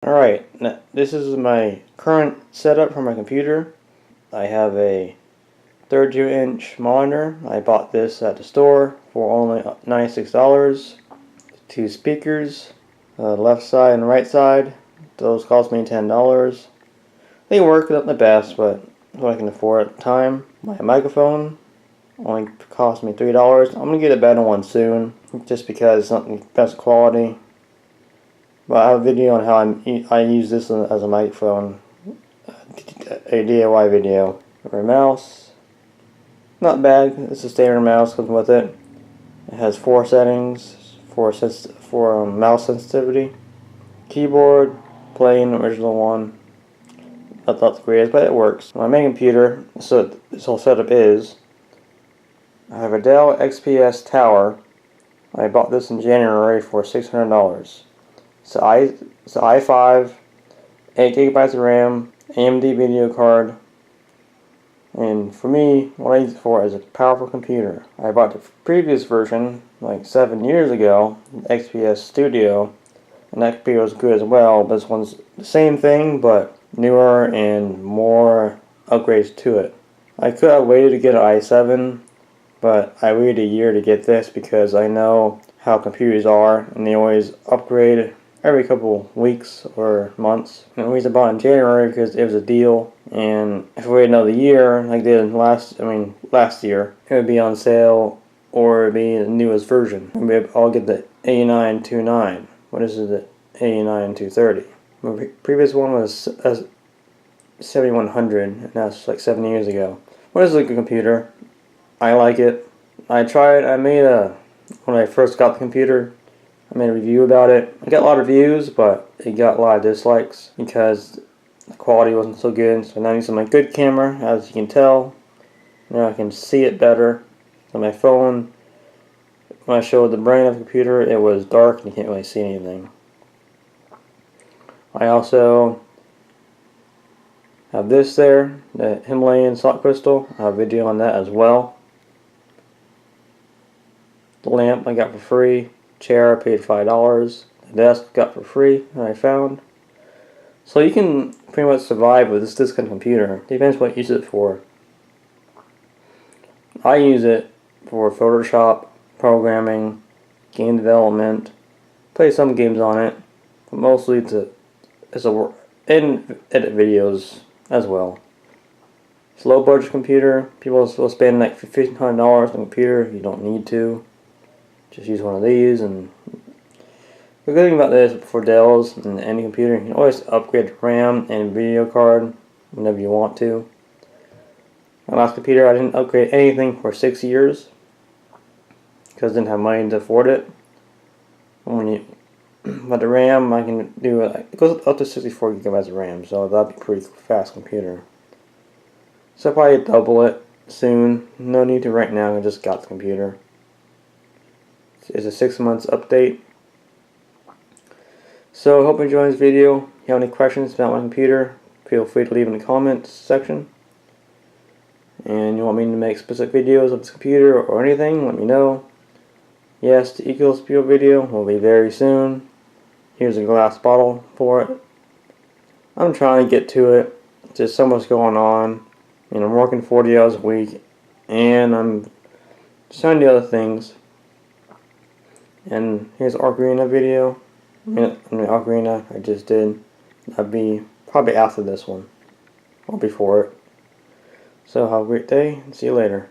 Alright, this is my current setup for my computer. I have a 32-inch monitor. I bought this at the store for only $96. Two speakers, left side and right side. Those cost me $10. They work, not the best, but what I can afford at the time. My microphone only cost me $3. I'm going to get a better one soon, just because it's not the best quality. But I have a video on how I use this as a microphone, a DIY video. For a mouse, not bad. It's a standard mouse, comes with it. It has 4 settings for mouse sensitivity. Keyboard, plain original one. Not the greatest, but it works. My main computer, so this whole setup is, I have a Dell XPS Tower. I bought this in January for $600. It's an i5, 8 GB of RAM, AMD video card, and for me, what I use it for is a powerful computer. I bought the previous version like 7 years ago, the XPS Studio, and that computer was good as well, but this one's the same thing, but newer and more upgrades to it. I could have waited to get an i7, but I waited a year to get this because I know how computers are, and they always upgrade every couple weeks or months. And the reason I bought it in January because it was a deal, and if I wait another year, like they did last year, it would be on sale or it would be the newest version. Maybe I'll get the A929. What is it? The A9230. My previous one was 7100, and that's like 7 years ago. What is a good computer? I like it. I tried. When I first got the computer, I made a review about it. I got a lot of views, but it got a lot of dislikes because the quality wasn't so good. So now I'm using my good camera, as you can tell. Now I can see it better. On my phone, when I showed the brain of the computer, it was dark and you can't really see anything. I also have this there, the Himalayan salt crystal. I have a video on that as well. The lamp I got for free. Chair I paid $5. The desk got for free that I found. So you can pretty much survive with this kind of computer. Depends what you use it for. I use it for Photoshop, programming, game development, play some games on it, but mostly and edit videos as well. It's a low budget computer. People will spend like $1,500 on a computer. You don't need to. Just use one of these. And the good thing about this for Dells and any computer, you can always upgrade the RAM and video card whenever you want to. My last computer, I didn't upgrade anything for 6 years because I didn't have money to afford it. But the RAM, I can do it goes up to 64 gigabytes of RAM, so that'd be a pretty fast computer. So I'll probably double it soon. No need to right now. I just got the computer. It's a 6 months update. So I hope you enjoyed this video. If you have any questions about my computer, feel free to leave in the comments section. And you want me to make specific videos of this computer or anything, let me know. Yes, the EcoSpio video will be very soon. Here's a glass bottle for it. I'm trying to get to it. Just so much going on. And I'm working 40 hours a week. And I'm trying to do other things. And here's the Ocarina video. The Ocarina I just did. That'd be probably after this one. Or before it. So have a great day and see you later.